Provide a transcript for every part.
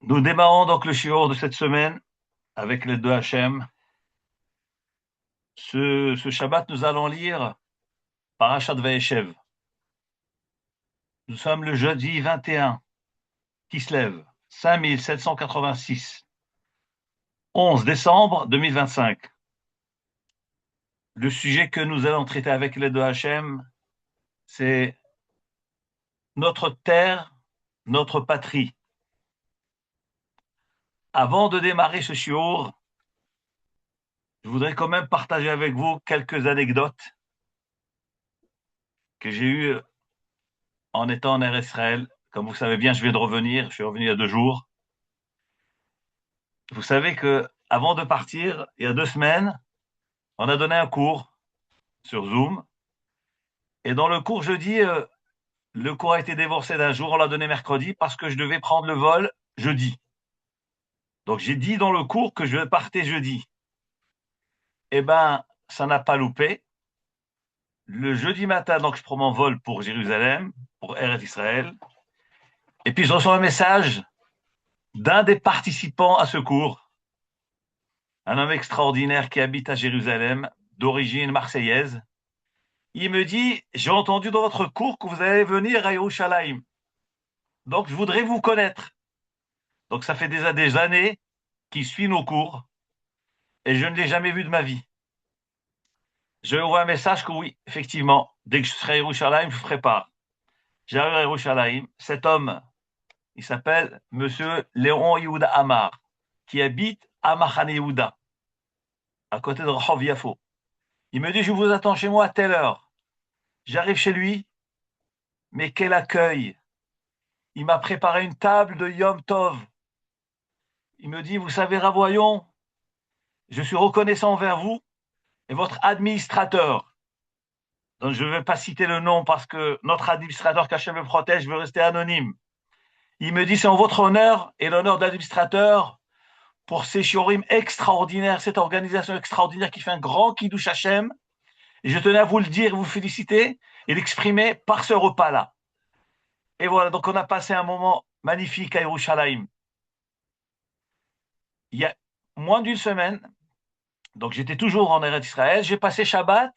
Nous démarrons donc le shiur de cette semaine avec les deux Hachem. Ce Shabbat, nous allons lire Parashat Vaeshev. Nous sommes le jeudi 21, Kislev, 5786, 11 décembre 2025. Le sujet que nous allons traiter avec les deux Hachem, c'est notre terre, notre patrie. Avant de démarrer ce shiur, je voudrais quand même partager avec vous quelques anecdotes que j'ai eues en étant en Eretz Israël. Comme vous savez bien, je viens de revenir, je suis revenu il y a 2 jours. Vous savez que avant de partir, il y a 2 semaines, on a donné un cours sur Zoom. Et dans le cours jeudi, le cours a été divorcé d'un jour, on l'a donné mercredi parce que je devais prendre le vol jeudi. Donc j'ai dit dans le cours que je partais jeudi. Eh ben, ça n'a pas loupé. Le jeudi matin, donc je prends mon vol pour Jérusalem, pour Eretz Israël. Et puis je reçois un message d'un des participants à ce cours, un homme extraordinaire qui habite à Jérusalem, d'origine marseillaise. Il me dit, j'ai entendu dans votre cours que vous allez venir à Yerushalayim. Donc, je voudrais vous connaître. Donc, ça fait déjà des années qu'il suit nos cours et je ne l'ai jamais vu de ma vie. Je lui envoie un message que oui, effectivement, dès que je serai à Yerushalayim, je vous ferai part. J'arrive à Yerushalayim. Cet homme, il s'appelle Monsieur Léon Yehuda Amar, qui habite à Machane Yehuda, à côté de Rehov Yafo. Il me dit, je vous attends chez moi à telle heure. J'arrive chez lui, mais quel accueil! Il m'a préparé une table de Yom Tov. Il me dit, vous savez, Ravoyon, je suis reconnaissant envers vous et votre administrateur. Donc, je ne vais pas citer le nom parce que notre administrateur qu'Hachem me protège veut rester anonyme. Il me dit, c'est en votre honneur et l'honneur d'administrateur pour ces shiurim extraordinaires, cette organisation extraordinaire qui fait un grand kiddush Hachem. Et je tenais à vous le dire, vous féliciter et l'exprimer par ce repas-là. Et voilà, donc on a passé un moment magnifique à Yerushalayim. Il y a moins d'une semaine, donc j'étais toujours en Eretz Israël, j'ai passé Shabbat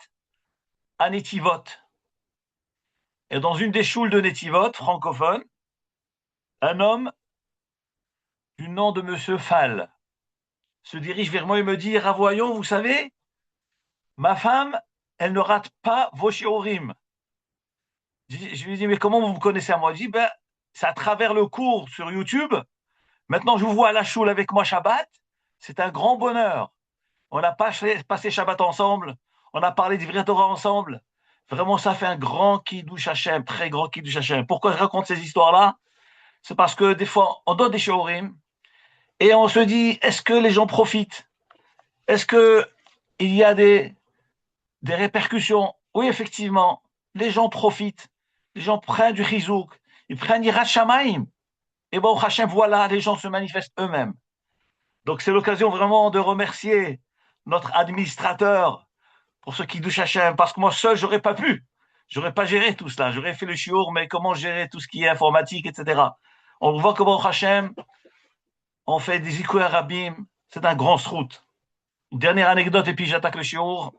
à Netivot. Et dans une des choules de Netivot, francophone, un homme du nom de Monsieur Fall se dirige vers moi et me dit, Ravoyon, vous savez, ma femme, elle ne rate pas vos shiurim. Je lui dis, mais comment vous me connaissez à moi? Il dit, ben, c'est à travers le cours sur YouTube. Maintenant, je vous vois à la choule avec moi Shabbat. C'est un grand bonheur. On a passé Shabbat ensemble. On a parlé d'Ivrit Torah ensemble. Vraiment, ça fait un grand kiddush Hashem, très grand kiddush Hashem. Pourquoi je raconte ces histoires-là? C'est parce que des fois, on donne des shiurim et on se dit, est-ce que les gens profitent? Est-ce que il y a des répercussions? Oui, effectivement, les gens profitent. Les gens prennent du chizouk, ils prennent Yirat Shamayim. Et bon, Hachem, voilà, les gens se manifestent eux-mêmes. Donc, c'est l'occasion vraiment de remercier notre administrateur pour ce qui douche Hachem, parce que moi seul, j'aurais pas pu. J'aurais pas géré tout cela. J'aurais fait le shiur, mais comment gérer tout ce qui est informatique, etc. On voit comment Hachem, on fait des ikuy rabim. C'est un grand srout. Une dernière anecdote, et puis j'attaque le shiur.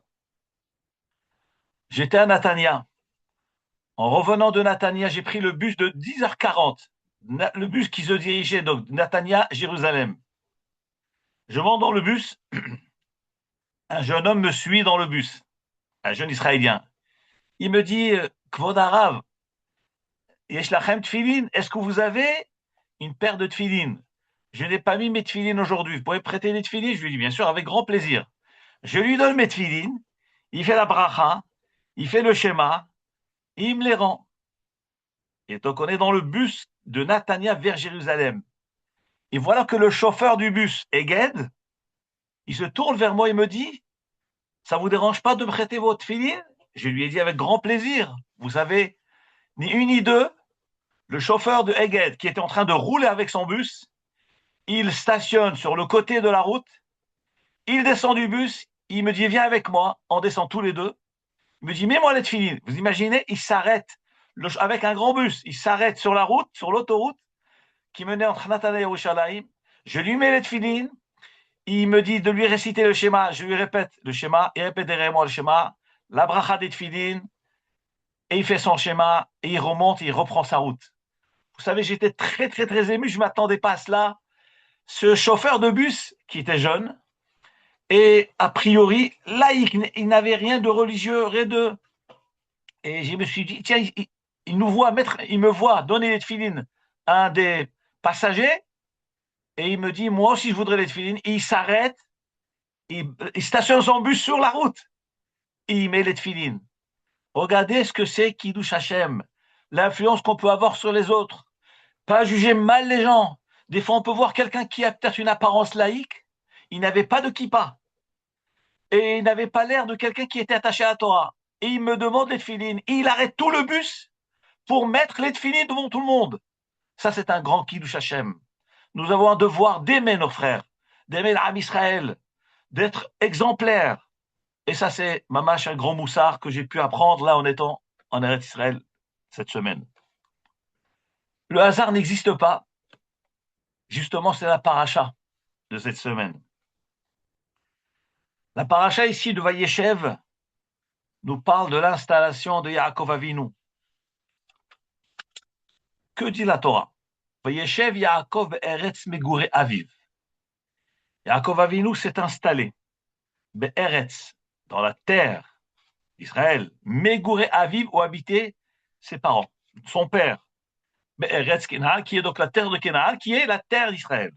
J'étais à Natania. En revenant de Natania, j'ai pris le bus de 10h40. Le bus qui se dirigeait donc de Natania, Jérusalem. Je monte dans le bus. Un jeune homme me suit dans le bus. Un jeune Israélien. Il me dit, Kvod Arav, Yesh lachem tfilin, est-ce que vous avez une paire de tfilin? Je n'ai pas mis mes tfilin aujourd'hui. Vous pouvez prêter les tfilin? Je lui dis, bien sûr, avec grand plaisir. Je lui donne mes tfilin. Il fait la bracha. Il fait le schéma. Et il me les rend. Et donc, on est dans le bus de Natania vers Jérusalem. Et voilà que le chauffeur du bus, Eged, il se tourne vers moi et me dit, ça vous dérange pas de me prêter votre tfilin? Je lui ai dit avec grand plaisir. Vous savez, ni une ni deux, le chauffeur de Eged, qui était en train de rouler avec son bus, il stationne sur le côté de la route, il descend du bus, il me dit, viens avec moi, on descend tous les deux. Il me dit, mets-moi les tefilines. Vous imaginez, il s'arrête avec un grand bus, il s'arrête sur la route, sur l'autoroute, qui menait entre Nathan et Yerushalayim. Je lui mets les tefilines. Il me dit de lui réciter le schéma. Je lui répète le schéma. Il répète derrière moi le schéma. La bracha des tefilines. Et il fait son schéma. Et il remonte. Et il reprend sa route. Vous savez, j'étais très, très, très ému. Je ne m'attendais pas à cela. Ce chauffeur de bus, qui était jeune, et a priori, laïque, il n'avait rien de religieux, rien de... Et je me suis dit, tiens, il nous voit mettre, il me voit donner les tefilines à un des passagers, et il me dit, moi aussi je voudrais les tefilines. Et il s'arrête, il stationne son bus sur la route, et il met les tefilines. Regardez ce que c'est Kiddush Hashem, l'influence qu'on peut avoir sur les autres. Pas juger mal les gens. Des fois, on peut voir quelqu'un qui a peut-être une apparence laïque, il n'avait pas de kippa, et il n'avait pas l'air de quelqu'un qui était attaché à la Torah. Et il me demande les tefilines, et il arrête tout le bus pour mettre les tefilines devant tout le monde. Ça, c'est un grand Kiddush Hashem. Nous avons un devoir d'aimer nos frères, d'aimer l'Am Israël, d'être exemplaires. Et ça, c'est, mamash, un grand moussard que j'ai pu apprendre là en étant en Eretz Israël cette semaine. Le hasard n'existe pas. Justement, c'est la paracha de cette semaine. La paracha ici de Vayeshev nous parle de l'installation de Yaakov Avinu. Que dit la Torah? Vayeshev Yaakov be'eretz megure aviv. Yaakov Avinu s'est installé be'eretz, dans la terre d'Israël, megure aviv, où habitaient ses parents, son père. Be'eretz Kenaan, qui est donc la terre de Kenaan, qui est la terre d'Israël.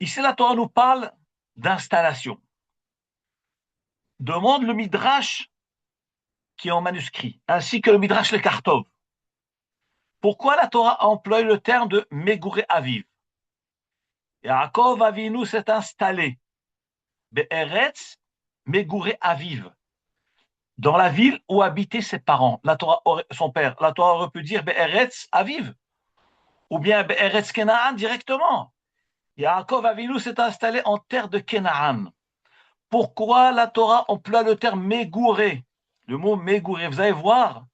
Ici, la Torah nous parle d'installation. Demande le Midrash qui est en manuscrit, ainsi que le Midrash le Kartov. Pourquoi la Torah emploie le terme de Megure Aviv? Yaakov Avinu s'est installé Be'eretz Megure Aviv, dans la ville où habitaient ses parents, la Torah, son père. La Torah aurait pu dire Be'eretz Aviv, ou bien Be'eretz Kenaan directement. Yaakov Avinu s'est installé en terre de Kenaan. Pourquoi la Torah emploie le terme Megure? Le mot Megure, vous allez voir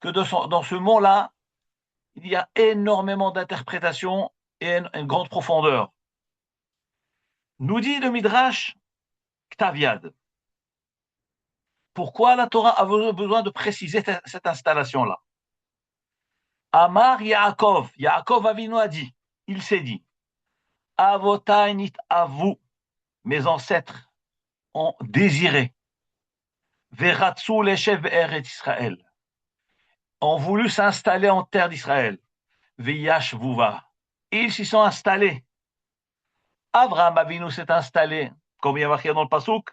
que dans ce mot-là, il y a énormément d'interprétations et une grande profondeur. Nous dit le Midrash Ktaviad. Pourquoi la Torah a besoin de préciser cette installation-là? Amar Yaakov, Yaakov Avinu a dit, il s'est dit, Avotai nit avu, mes ancêtres ont désiré, Veratsu leshev be'eret Israël, ont voulu s'installer en terre d'Israël, Veyash vuva, ils s'y sont installés. Abraham Avinu s'est installé, comme il y a marqué dans le Pasuk.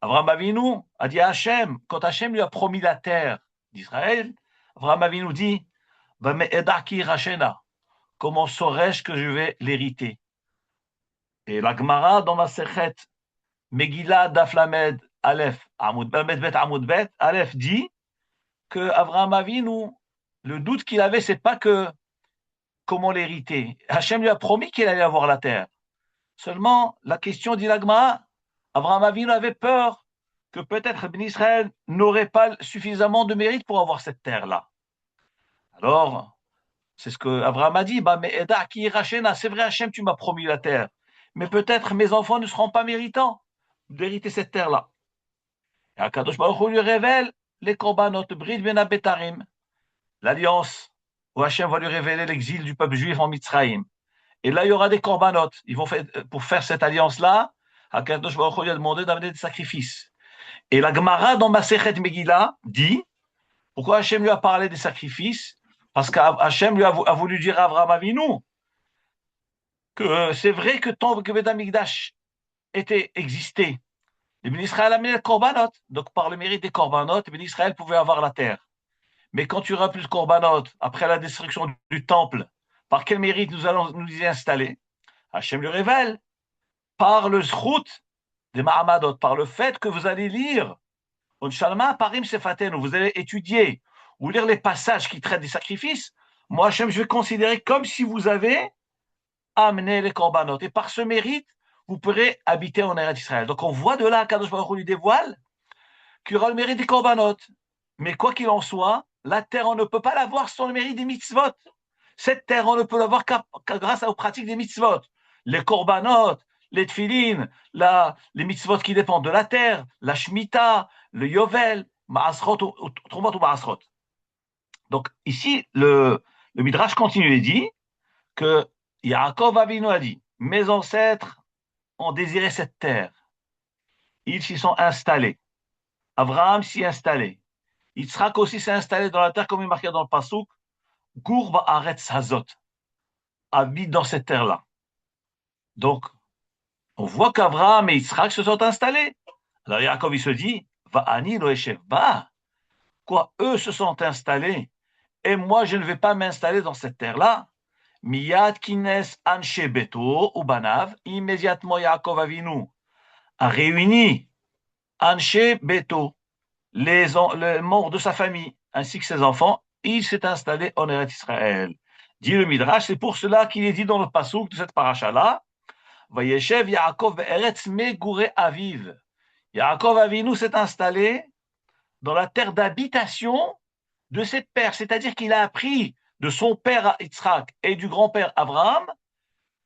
Abraham Avinu a dit à Hachem, quand Hachem lui a promis la terre d'Israël, Abraham Avinu dit, comment saurais-je que je vais l'hériter? Et la Gemara dans ma Sechet, Megillah Daflamed Aleph, Amud Bet, Aleph dit que Abraham Avinu, le doute qu'il avait, c'est pas que comment l'hériter. Hachem lui a promis qu'il allait avoir la terre. Seulement, la question dit la Gemara, Abraham Avinu avait peur que peut-être Ben Israël n'aurait pas suffisamment de mérite pour avoir cette terre-là. Alors, c'est ce que Abraham a dit, mais Eda qui Rachena, c'est vrai Hachem, tu m'as promis la terre, mais peut-être mes enfants ne seront pas méritants d'hériter cette terre-là. Et Akadosh Baruch Hu lui révèle les korbanot, Brit Ben Abetarim, l'alliance où Hachem va lui révéler l'exil du peuple juif en Mitzrayim. Et là, il y aura des korbanot. Ils vont faire, pour faire cette alliance-là, Akadosh Baruch Hu lui a demandé d'amener des sacrifices. Et la Gemara dans Masechet Megillah dit, pourquoi Hachem lui a parlé des sacrifices? Parce qu'Hachem lui a voulu dire à Abraham Avinu que c'est vrai que tant que Beth Amikdash existait, les Ben Israël amenaient les korbanot. Donc par le mérite des korbanot, les Ben Israël pouvaient avoir la terre. Mais quand tu auras plus de korbanot, après la destruction du temple, par quel mérite nous allons nous y installer? Hachem lui révèle par le zchut des Mahamadot, par le fait que vous allez lire Onshalma Parim Sefaten, vous allez étudier ou lire les passages qui traitent des sacrifices. Moi, Hachem, je vais considérer comme si vous avez amené les korbanot. Et par ce mérite, vous pourrez habiter en Eretz Israël. Donc on voit de là, Kadosh Baruch Hu lui dévoile qu'il y aura le mérite des korbanot. Mais quoi qu'il en soit, la terre, on ne peut pas l'avoir sans le mérite des mitzvot. Cette terre, on ne peut l'avoir qu'à grâce aux pratiques des mitzvot. Les korbanot, les tfilin, les mitzvot qui dépendent de la terre, la shmita, le yovel, ma'asrot, tromot ou ma'asrot. Donc ici, le Midrash continue et dit que Yaakov Avinu a dit, mes ancêtres ont désiré cette terre. Ils s'y sont installés. Abraham s'y est installé. Yitzhak aussi s'est installé dans la terre, comme il est marqué dans le Passouk, Gour ba'aretz hazot, habite dans cette terre-là. Donc, on voit qu'Abraham et Yitzhak se sont installés. Alors Yaakov, il se dit, Va'ani lo eshev ba. Quoi, eux se sont installés, et moi, je ne vais pas m'installer dans cette terre-là. Miyad kines anshe beto ou banav, immédiatement Yaakov Avinu a réuni anshe beto, les membres de sa famille, ainsi que ses enfants, il s'est installé en Eretz Israël. Dit le Midrash, c'est pour cela qu'il est dit dans le passouk de cette paracha-là, Vayeshev Yaakov be'eretz megure aviv. Yaakov Avinu s'est installé dans la terre d'habitation de ses pères, c'est-à-dire qu'il a appris de son père Yitzhak et du grand-père Abraham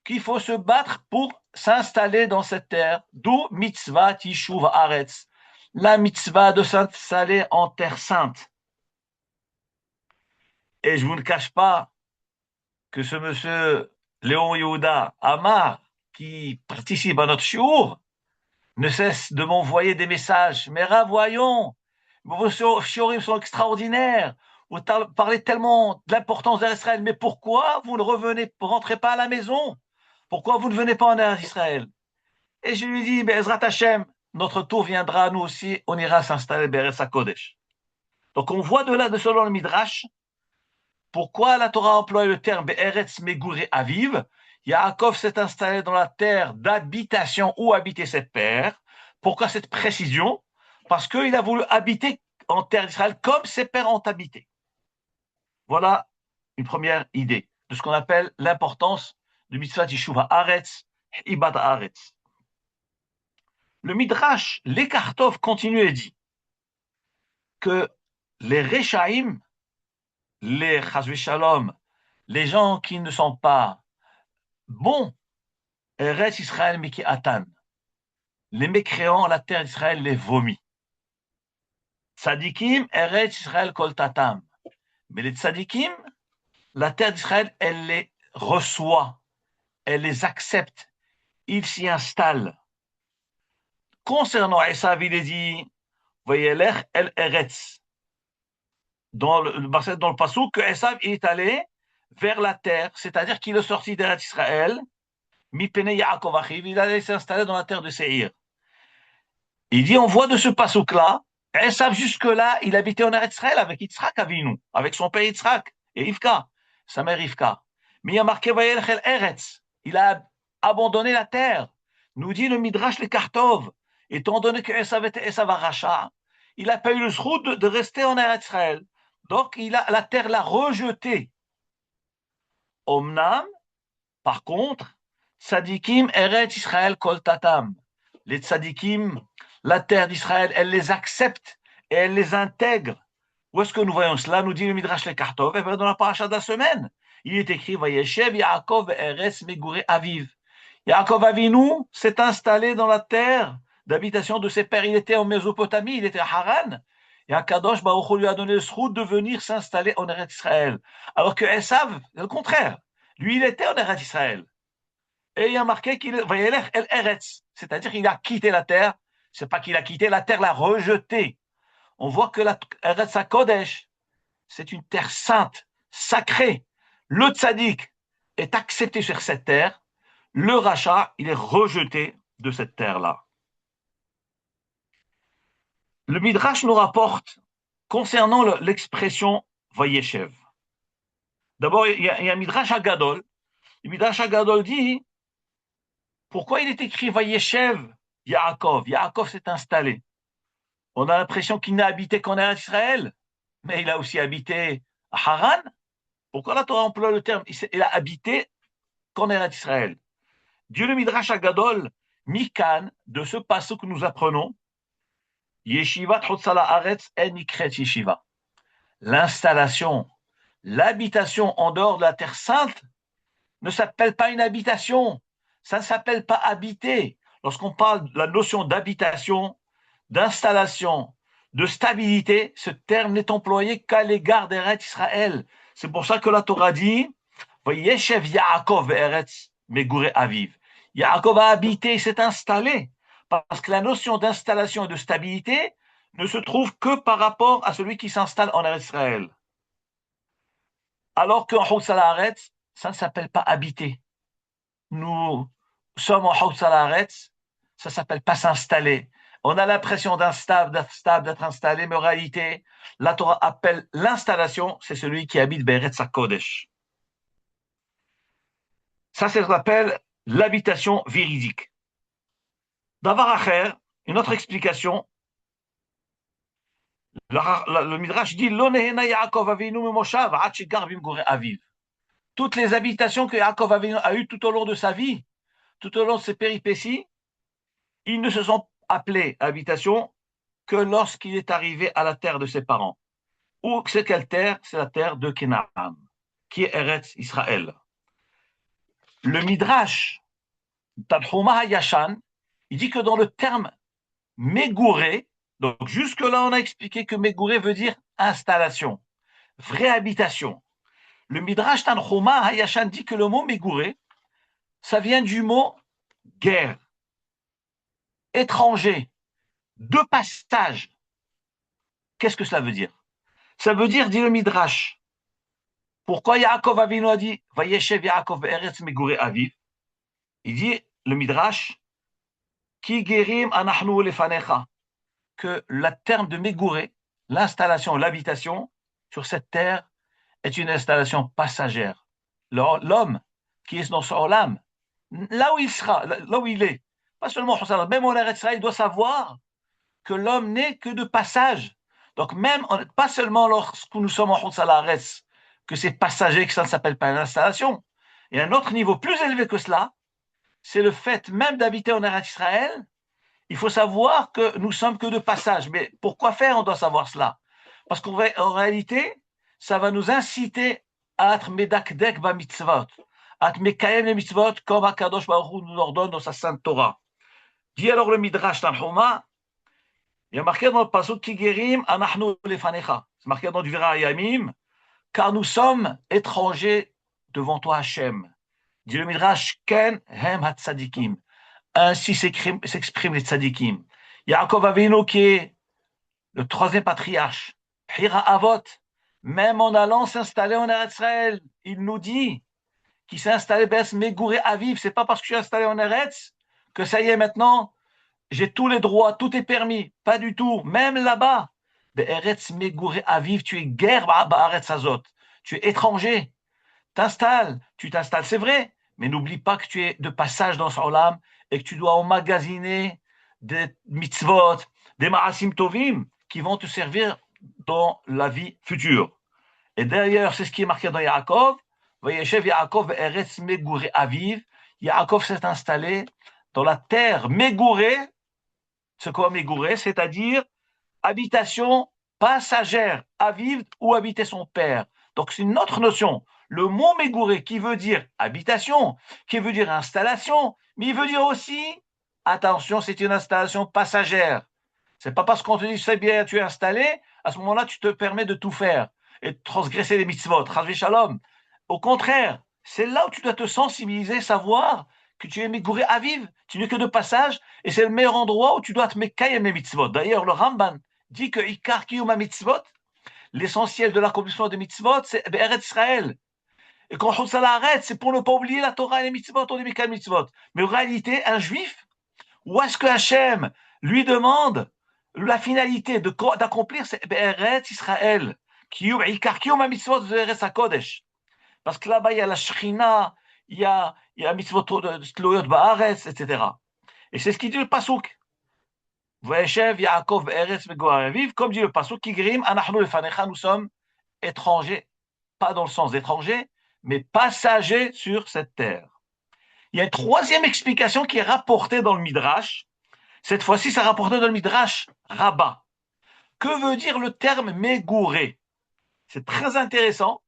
qu'il faut se battre pour s'installer dans cette terre, d'où mitzvah tishuv haaretz, la mitzvah de s'installer en terre sainte. Et je vous ne cache pas que ce monsieur Léon Yehuda Amar, qui participe à notre shiur, ne cesse de m'envoyer des messages. Mais voyons, vos shiurim sont extraordinaires. Vous parlez tellement de l'importance d'Israël, mais pourquoi vous ne rentrez pas à la maison? Pourquoi vous ne venez pas en Israël? Et je lui dis, Ezrat Hashem, notre tour viendra, nous aussi, on ira s'installer Beretz HaKodesh. Donc on voit de là, de selon le Midrash, pourquoi la Torah emploie le terme Be'eretz Megure Aviv. Yaakov s'est installé dans la terre d'habitation où habitaient ses pères. Pourquoi cette précision? Parce qu'il a voulu habiter en terre d'Israël comme ses pères ont habité. Voilà une première idée de ce qu'on appelle l'importance du mitzvah Tishuv Haaretz, Ibad Haaretz. Le Midrash, l'Ekartov, continue et dit que les Rechaim, les Chazvi Shalom, les gens qui ne sont pas bons, Eretz Israël Miki Atan, les mécréants, la terre d'Israël les vomit. Tzadikim, Eretz Israël Kol Tatam. Mais les tzadikim, la terre d'Israël, elle les reçoit, elle les accepte, ils s'y installent. Concernant Esav, il est dit, Vayelech el Eretz. Dans le passouk, que Esav est allé vers la terre, c'est-à-dire qu'il est sorti d'Eretz Israël, Mipene Yaakov Achiv, il allait s'installer dans la terre de Seir. Il dit, on voit de ce passouk-là, Esav jusque-là, il habitait en Eretz Israël avec Yitzhak Avinu, avec son père Yitzhak et Rivka, sa mère Rivka. Mais il a marqué Vayelech el Eretz, il a abandonné la terre. Nous dit le Midrash le Kartov, étant donné que Esav était Esav Aracha, il n'a pas eu le sroud de rester en Eretz Israël. Donc la terre l'a rejeté. Omnam, par contre, Tzadikim Eretz Israël Kol Tatam. Les Tzadikim, la terre d'Israël, elle les accepte et elle les intègre. Où est-ce que nous voyons cela? Nous dit le Midrash le Kartov, et dans la paracha de la semaine. Il est écrit Vayeshev Yaakov Eretz Megure Aviv. Yaakov Avinu s'est installé dans la terre d'habitation de ses pères. Il était en Mésopotamie, il était à Haran. Et Akadosh Baruch Hu lui a donné le sroud de venir s'installer en Eretz Israël. Alors que Esav, c'est le contraire. Lui, il était en Eretz Israël. Et il y a marqué qu'il va y aller El Eretz, c'est-à-dire qu'il a quitté la terre. C'est pas qu'il a quitté, la terre l'a rejeté. On voit que la Eretz HaKodesh, c'est une terre sainte, sacrée. Le tzaddik est accepté sur cette terre. Le rachat, il est rejeté de cette terre-là. Le Midrash nous rapporte concernant l'expression Vayeshev. D'abord, il y a un Midrash Agadol. Le Midrash Agadol dit pourquoi il est écrit Vayeshev Yaakov. Yaakov s'est installé. On a l'impression qu'il n'a habité qu'en Israël, mais il a aussi habité à Haran. Pourquoi la Torah emploie le terme? Il a habité qu'en Israël. Dieu le Midrash Agadol, Mikan, de ce passage que nous apprenons, Yeshivat Hotzala Aretz en Ikret Yeshiva. L'installation L'habitation en dehors de la terre sainte ne s'appelle pas une habitation. Ça ne s'appelle pas habiter. Lorsqu'on parle de la notion d'habitation, d'installation, de stabilité, ce terme n'est employé qu'à l'égard d'Eretz Israël. C'est pour ça que la Torah dit Vayeshev Yaakov Eretz Megure Aviv. Yaakov a habité, il s'est installé. Parce que la notion d'installation et de stabilité ne se trouve que par rapport à celui qui s'installe en Eretz Israël. Alors qu'en Hutz Haaretz, ça ne s'appelle pas habiter. Nous sommes en Hutz Haaretz, ça ne s'appelle pas s'installer. On a l'impression d'être installé, mais en réalité, la Torah appelle l'installation, c'est celui qui habite Be'eretz HaKodesh. Ça, c'est ce qu'on appelle l'habitation véridique. Davar Acher, une autre explication, le Midrash dit Lo nehena Yaakov Avinu memoshav ad shegar bimgorei aviv. Toutes les habitations que Yaakov Avinu a eues tout au long de sa vie, tout au long de ses péripéties, ils ne se sont appelés habitations que lorsqu'il est arrivé à la terre de ses parents. Ou c'est quelle terre? C'est la terre de Canaan, qui est Eretz Israël. Le Midrash Tanhuma Hayashan, il dit que dans le terme Megouré, donc jusque-là on a expliqué que Megouré veut dire installation, vraie habitation. Le Midrash Tanhuma Hayashan dit que le mot Megouré, ça vient du mot guerre, étranger, de passage. Qu'est-ce que cela veut dire? Ça veut dire, dit le Midrash, pourquoi Yaakov Avinu a dit Vayeshev Yaakov Eretz Megure Aviv? Il dit, le Midrash, Ki gerim anachnu lefanecha, que le terme de Megure, l'installation, l'habitation sur cette terre est une installation passagère. L'homme qui est dans son âme, là où il sera, là où il est, pas seulement même en Eretz Israël, il doit savoir que l'homme n'est que de passage. Donc même, pas seulement lorsque nous sommes en Hutz Haaretz, que c'est passager, que ça ne s'appelle pas une installation. Et un autre niveau plus élevé que cela, c'est le fait même d'habiter en Eretz Israël. Il faut savoir que nous sommes que de passage. Mais pourquoi faire, on doit savoir cela? Parce qu'en réalité, ça va nous inciter à être medakdek ba mitzvot, à être mekayem les mitzvot comme Akadosh Baruch Hu nous ordonne dans sa sainte Torah. Dit alors le Midrash Tanhuma, il y a marqué dans le pasuk Kigerim anachnu lefanecha. C'est marqué dans du Vera Yamim, car nous sommes étrangers devant toi, Hachem. Dit le Midrash Ken hem hatzadikim. Ainsi s'expriment les tzadikim. Yaakov Avinu, qui est le troisième patriarche, Hira Avot, même en allant s'installer en Eretz Israël, il nous dit qu'il s'est installé Be'eretz Megure Aviv. C'est pas parce que je suis installé en Eretz que ça y est maintenant, j'ai tous les droits, tout est permis. Pas du tout. Même là-bas, Be'eretz Megure Aviv, tu es guerre ba'aretz hazot. Tu es étranger. Tu t'installes, c'est vrai, mais n'oublie pas que tu es de passage dans ce olam et que tu dois emmagasiner des mitzvot, des ma'asim tovim qui vont te servir dans la vie future. Et d'ailleurs, c'est ce qui est marqué dans Yaakov. Vayeshev Yaakov Eretz Megure Aviv. Yaakov s'est installé dans la terre Megure, ce qu'on Megure, c'est-à-dire habitation passagère, Aviv, où habitait son père. Donc c'est une autre notion. Le mot Megure qui veut dire habitation, qui veut dire installation, mais il veut dire aussi, attention, c'est une installation passagère. C'est pas parce qu'on te dit c'est bien, tu es installé, à ce moment-là, tu te permets de tout faire et de transgresser les mitzvot, Chazvé Shalom. Au contraire, c'est là où tu dois te sensibiliser, savoir que tu es Megure Aviv, tu n'es que de passage, et c'est le meilleur endroit où tu dois te mekayem les mitzvot. D'ailleurs, le Ramban dit que Ikar Kiyuma mitzvot, l'essentiel de l'accomplissement des mitzvot, c'est Eretz Israël. Et quand on s'arrête, c'est pour ne pas oublier la Torah et les mitzvot, on dit Mikal mitzvot. Mais en réalité, un juif, où est-ce que Hachem lui demande la finalité d'accomplir, c'est Eretz Israël. Ikar Kiyuma mitzvot de Eretz HaKodesh. Parce que là-bas, il y a la Shechina, il y a mitzvot de Tloyot Ba'aretz, etc. Et c'est ce qui dit le Pasuk. Vayeshev Yaakov Eretz Megure Aviv, comme dit le Pasuk, Kigrim, Anachnu lefanecha, nous sommes étrangers, pas dans le sens d'étrangers, mais passagers sur cette terre. Il y a une troisième explication qui est rapportée dans le Midrash. Cette fois-ci, c'est rapporté dans le Midrash Rabbah. Que veut dire le terme Megure? C'est très intéressant.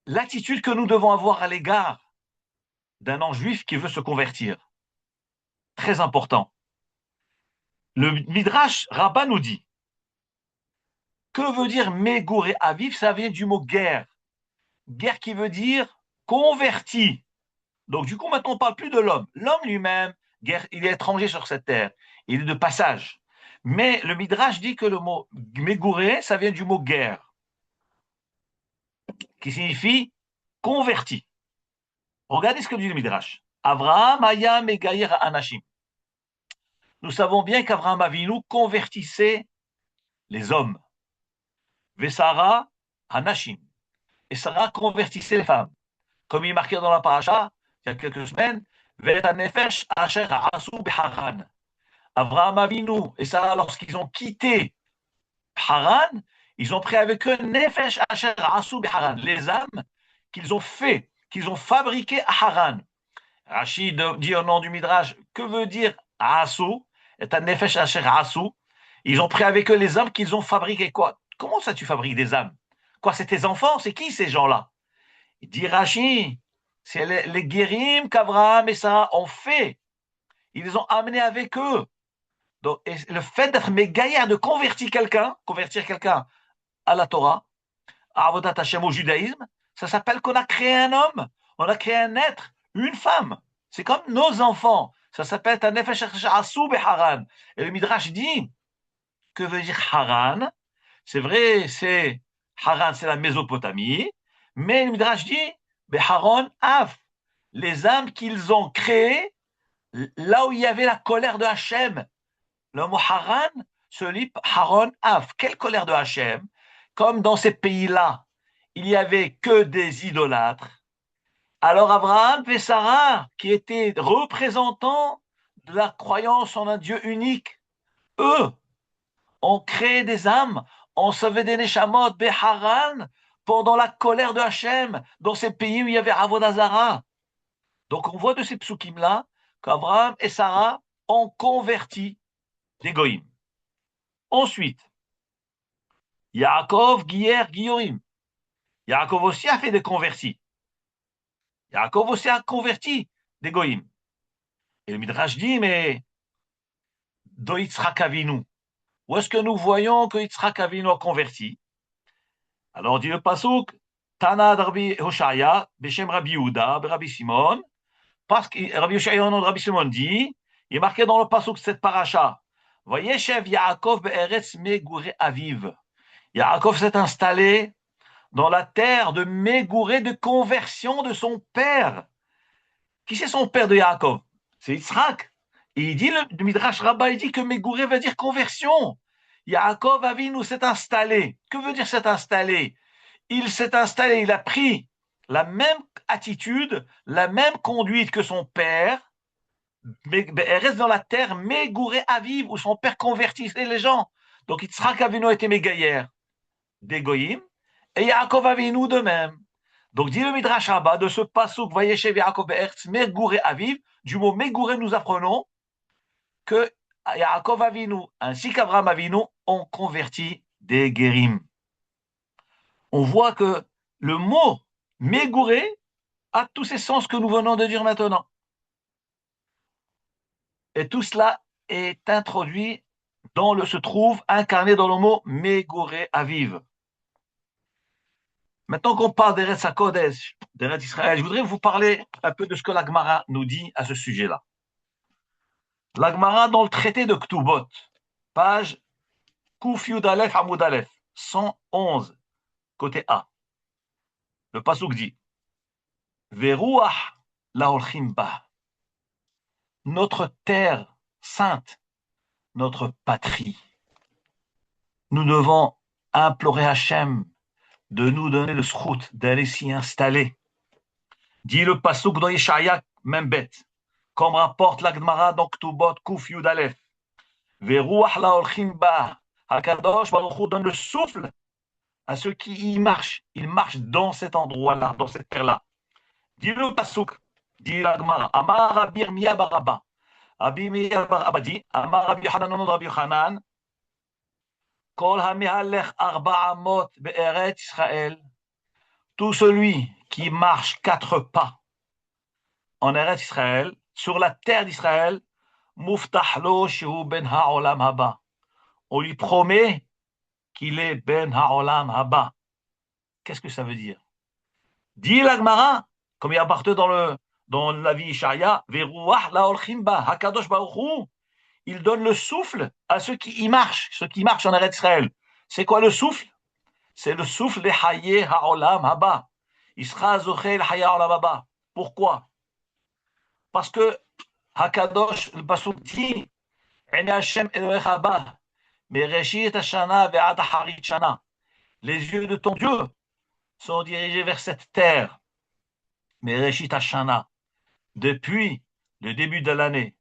l'attitude que nous devons avoir à l'égard d'un non-juif qui veut se convertir. Très important. Le Midrash Rabbah nous dit, que veut dire Megoré Aviv? Ça vient du mot guerre. Guerre qui veut dire converti. Donc du coup, maintenant, on ne parle plus de l'homme. L'homme lui-même, il est étranger sur cette terre. Il est de passage. Mais le Midrash dit que le mot Megoré, ça vient du mot guerre, qui signifie converti. Regardez ce que dit le Midrash. Avraham Aya Megaïr Anashim. Nous savons bien qu'Avraham Avinu convertissait les hommes. Vesara Hanashim. Et Sarah convertissait les femmes. Comme il est marqué dans la paracha, il y a quelques semaines, Vetanefesh Asher Asu Beharan. Avraham Avinu et Sarah, lorsqu'ils ont quitté Haran, ils ont pris avec eux Nefesh Asher Asu Beharan, les âmes qu'ils ont fait, qu'ils ont fabriquées à Haran. Rachid dit au nom du Midrash, que veut dire Asu? Et un Nefesh Asher Asu. Ils ont pris avec eux les âmes qu'ils ont fabriquées. Quoi? Comment ça tu fabriques des âmes? Quoi, c'est tes enfants? C'est qui ces gens-là? Il dit Rachid, c'est les guérim qu'Abraham et Sarah ont fait. Ils les ont amenés avec eux. Donc, le fait d'être mégaillard, de convertir quelqu'un à la Torah, à Avodat Hashem, au judaïsme, ça s'appelle qu'on a créé un homme, on a créé un être, une femme. C'est comme nos enfants. Ça s'appelle un nefesh asu beharan. Et le Midrash dit, que veut dire Haran? C'est vrai, Haran, c'est la Mésopotamie, mais le Midrash dit, Beharon Av, les âmes qu'ils ont créées là où il y avait la colère de Hachem. Le mot Haran se lit Haron Av. Quelle colère de Hachem? Comme dans ces pays-là, il n'y avait que des idolâtres. Alors Abraham et Sarah, qui étaient représentants de la croyance en un Dieu unique, eux, ont créé des âmes, ont sauvé des Neshamot, Beharan, pendant la colère de Hachem, dans ces pays où il y avait Avodah Zarah. Donc on voit de ces psukim-là qu'Abraham et Sarah ont converti des goïms. Ensuite, Yaakov, Guier, Guillorim. Yaakov aussi a fait des convertis. Yaakov aussi a converti des goïms. Et le Midrash dit, mais do Yitzhak Avinu, où est-ce que nous voyons que Yitzhak Avinu a converti? Alors dit le pasuk, Tana Rabbi Hoshaya, Beshem Rabbi Yehuda, Rabbi Simon, parce que Rabbi Hoshaya, nom de Rabbi Simon dit, il est marqué dans le pasuk cette paracha, Vayeshev Yaakov be'eretz Meguré Aviv. Yaakov s'est installé dans la terre de Meguré, de conversion de son père. Qui c'est son père de Yaakov? C'est Yitzhak. Et il dit, le Midrash Rabbah, il dit que Meguré veut dire conversion. Yaakov Avinu s'est installé. Que veut dire s'est installé? Il s'est installé, il a pris la même attitude, la même conduite que son père, mais elle reste dans la terre Meguré Aviv, où son père convertissait les gens. Donc Yitzhak Avinu était mégaillère des Goïm, et Yaakov Avinu de même. Donc dit le Midrash Rabbah, de ce pasuk Vayeshev Yaakov be'eretz Meguré Aviv, du mot Meguré nous apprenons que Yaakov Avinu ainsi qu'Abraham Avinu ont converti des Guérim. On voit que le mot Meguré a tous ces sens que nous venons de dire maintenant. Et tout cela est introduit se trouve incarné dans le mot Meguré Aviv. Maintenant qu'on parle d'Eretz HaKodesh, d'Eretz Israël, je voudrais vous parler un peu de ce que la Gemara nous dit à ce sujet-là. La Gemara dans le traité de Ktubot, page Kuf Yud Aleph Hamoud Aleph, 111, côté A. Le pasuk dit Veruach laholchim ba. Notre terre sainte, notre patrie. Nous devons implorer Hachem de nous donner le schrout, d'aller s'y installer. Dit le pasuk dans Yeshaya, même bête, comme rapporte la Gemara dans Ktubot Kuf Yud Aleph. Veruach laholchim ba. Hakadosh Baruch Hu donne le souffle à ceux qui y marchent. Ils marchent dans cet endroit-là, dans cette terre-là. Dit le pasuk, dit la Gemara, Amar Rabbi Yirmiyah bar Abba. Rabbi Yirmiyah bar Abba dit, Amar Rabbi Yochanan Rabbi Yochanan, Kol hamehalech arba amot be'eretz Israël. Tout celui qui marche 4 pas en Eretz Israël, sur la terre d'Israël, Muftah lo shehu ben ha'olam haba. On lui promet qu'il est ben ha'olam haba. Qu'est-ce que ça veut dire? Dit l'Agmara, comme il y a partout dans la vie Ishaïa, Veruach la olchimba, Hakadosh Baruch Hu, il donne le souffle à ceux qui y marchent, en Eretz Israël. C'est quoi le souffle? C'est le souffle de Haye Ha'olam Haba. Isra Zoché Haye Ha'olam Haba. Pourquoi? Parce que Hakadosh, le Pasuk dit, Ene Hashem Elohech Haba, Mereshit Hashana ve'ad Harit Shana. Les yeux de ton Dieu sont dirigés vers cette terre. Mereshit Hashana, depuis le début de l'année,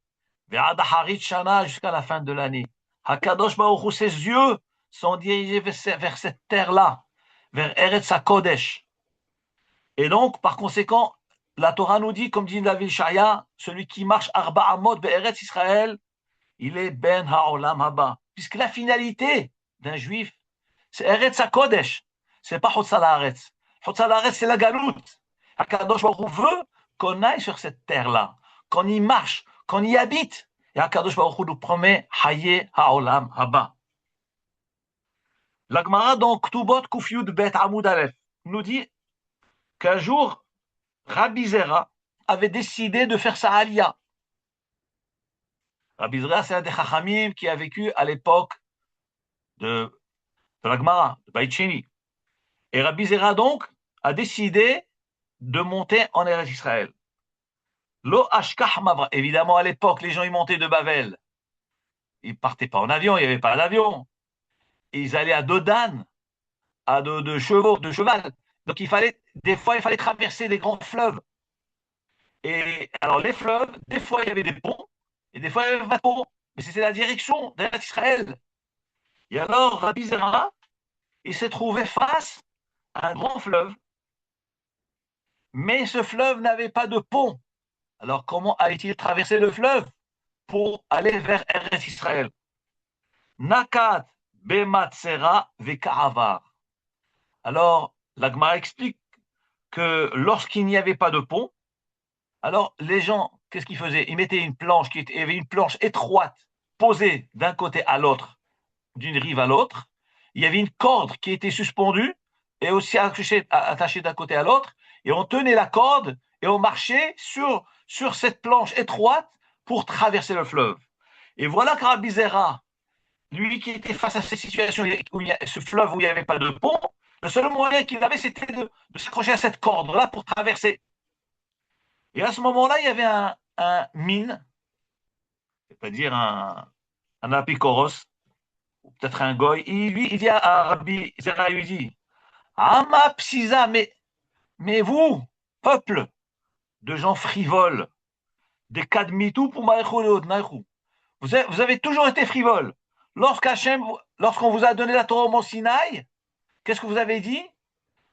ve'ad Harit Shana jusqu'à la fin de l'année. Hakadosh Baruch Hu, ses yeux sont dirigés vers cette terre-là, vers Eretz HaKodesh. Et donc, par conséquent, la Torah nous dit, comme dit David Shaya, celui qui marche Arba Amot be'Eretz Israël, il est Ben Ha'olam Haba. Puisque la finalité d'un juif, c'est Eretz HaKodesh. C'est pas Hotzal Haaretz. Hotzal Haaretz, c'est la galoute. Hakadosh Baruch Hu veut qu'on aille sur cette terre-là, qu'on y marche, qu'on y habite. Et Hakadosh Baruch Hu nous promet Haye Ha'olam Haba. La Gemara dans Ktubot Kuf Yud Bet Amud Aleph nous dit qu'un jour, Rabbi Zera avait décidé de faire sa aliyah. Rabbi Zera, c'est un des Chachamim qui a vécu à l'époque de la Gemara, de Beit Sheni. Et Rabbi Zera, donc, a décidé de monter en Eretz Israël. Lo Ashkach Mavra. Évidemment, à l'époque, les gens y montaient de Bavel. Ils ne partaient pas en avion, il n'y avait pas d'avion. Ils allaient à dos d'âne, à dos de chevaux, de cheval. Donc, des fois, il fallait traverser des grands fleuves. Et alors, les fleuves, des fois, il y avait des ponts, et des fois, il y avait pas de ponts. Mais c'était la direction d'Eretz Israël. Et alors, Rabbi Zera, il s'est trouvé face à un grand fleuve, mais ce fleuve n'avait pas de pont. Alors, comment allait-il traverser le fleuve pour aller vers Eretz Israël? Nakat bematsera veka'avar. Alors, la Gemara explique que lorsqu'il n'y avait pas de pont, alors les gens, qu'est-ce qu'ils faisaient? Ils mettaient une planche, il y avait une planche étroite posée d'un côté à l'autre, d'une rive à l'autre. Il y avait une corde qui était suspendue et aussi attachée d'un côté à l'autre. Et on tenait la corde et on marchait sur cette planche étroite pour traverser le fleuve. Et voilà que Rabbi Zera, lui qui était face à cette situation, ce fleuve où il n'y avait pas de pont, le seul moyen qu'il avait, c'était de s'accrocher à cette corde-là pour traverser. Et à ce moment-là, il y avait un mine, c'est-à-dire un apikoros, ou peut-être un goy. Il dit à Rabbi Zera, il lui dit, Ama psisa, mais vous, peuple de gens frivoles, des kadmitou pour vous avez toujours été frivoles. Lorsqu'on vous a donné la Torah au Mont Sinaï, qu'est-ce que vous avez dit?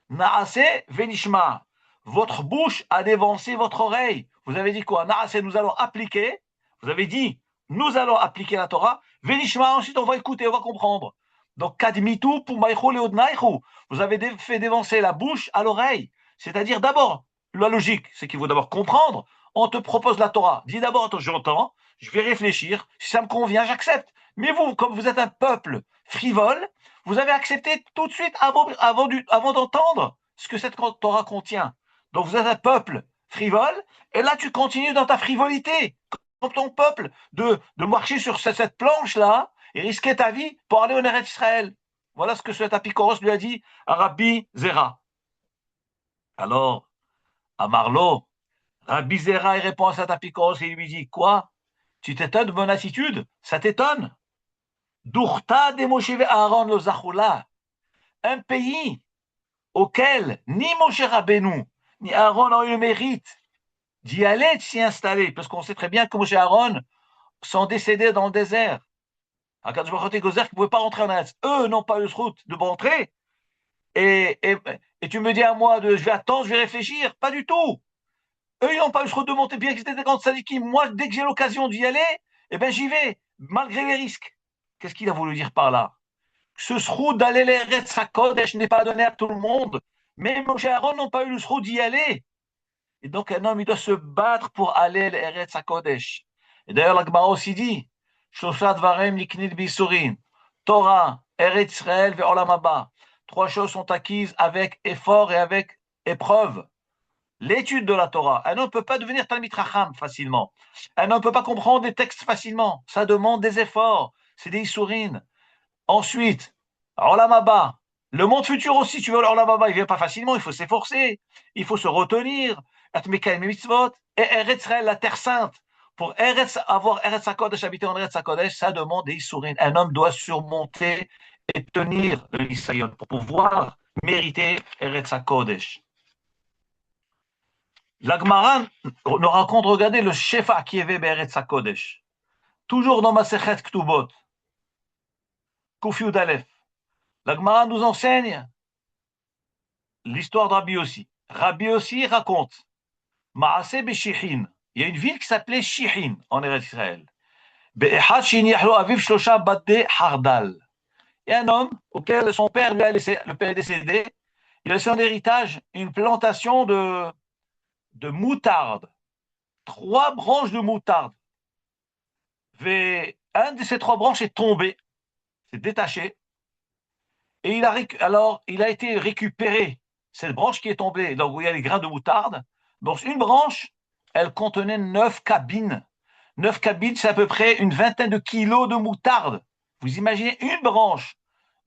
Naase venishma. Votre bouche a dévancé votre oreille. Vous avez dit quoi? Naase, nous allons appliquer. Vous avez dit, nous allons appliquer la Torah. Venishma, ensuite on va écouter, on va comprendre. Donc, kadmitu pour maïchou leodnaïchou. Vous avez fait dévancer la bouche à l'oreille. C'est-à-dire d'abord, la logique, c'est qu'il faut d'abord comprendre. On te propose la Torah. Dis d'abord, attends, j'entends, je vais réfléchir. Si ça me convient, j'accepte. Mais vous, comme vous êtes un peuple frivole, vous avez accepté tout de suite avant d'entendre ce que cette Torah contient. Donc vous êtes un peuple frivole, et là tu continues dans ta frivolité, comme ton peuple, de marcher sur cette planche-là et risquer ta vie pour aller en Eretz Israël. Voilà ce que cet Apikoros lui a dit à Rabbi Zera. Alors, à Marlo, Rabbi Zera il répond à cet Apikoros et il lui dit, quoi? Tu t'étonnes de mon attitude? Ça t'étonne? Dourta de Moshe Aaron lo Zachoula, un pays auquel ni Moshe Rabbeinu ni Aaron n'ont eu le mérite d'y aller, de s'y installer, parce qu'on sait très bien que Moshe et Aaron sont décédés dans le désert. Akadosh Baruch Hu Gozer qui ne pouvaient pas rentrer en Eretz. Eux n'ont pas eu ce route de rentrer. Et tu me dis à moi, je vais attendre, je vais réfléchir. Pas du tout. Eux, ils n'ont pas eu ce route de monter, bien qu'ils étaient des grands sadikim. Moi, dès que j'ai l'occasion d'y aller, eh ben, j'y vais, malgré les risques. Qu'est-ce qu'il a voulu dire par là? Ce route d'aller l'Eretz HaKodesh n'est pas donné à tout le monde. Mais Moshe et Aaron n'ont pas eu le droit d'y aller. Et donc, un homme, il doit se battre pour aller à l'Eretz HaKodesh. Et d'ailleurs, la Gemara aussi dit, Shoshat Varem Niknit Bisurin, Torah, Eretz Israël ve Olam Haba. Trois choses sont acquises avec effort et avec épreuve. L'étude de la Torah. Un homme ne peut pas devenir Talmid Chacham facilement. Un homme ne peut pas comprendre des textes facilement. Ça demande des efforts. C'est des Isurin. Ensuite, Olam Haba. Le monde futur aussi, tu veux Olam Haba, il ne vient pas facilement, il faut s'efforcer, il faut se retenir. Et Eretz Israël, la terre sainte. Pour avoir Eretz HaKodesh, habiter en Eretz HaKodesh, ça demande des Isurin. Un homme doit surmonter et tenir le Nisayon pour pouvoir mériter Eretz HaKodesh. La Gemara nous raconte, regardez le Shefa qui est Eretz HaKodesh. Toujours dans Masechet Ktubot, Kuf Yud Aleph. La Gemara nous enseigne l'histoire de Rabbi Yossi. Rabbi Yossi raconte Maaseh Beshihin. Il y a une ville qui s'appelait Shihin en Eretz Israël. Be'echad shiniachlo aviv shlosha badde hardal. Il y a un homme auquel son père lui a laissé, le père est décédé, il a laissé en héritage une plantation de moutarde. 3 branches de moutarde. Un de ces 3 branches est tombé, s'est détaché, et il a été récupéré. Cette branche qui est tombée, donc où il y a les grains de moutarde, donc une branche, elle contenait 9 cabines. 9 cabines, c'est à peu près une vingtaine de kilos de moutarde. Vous imaginez une branche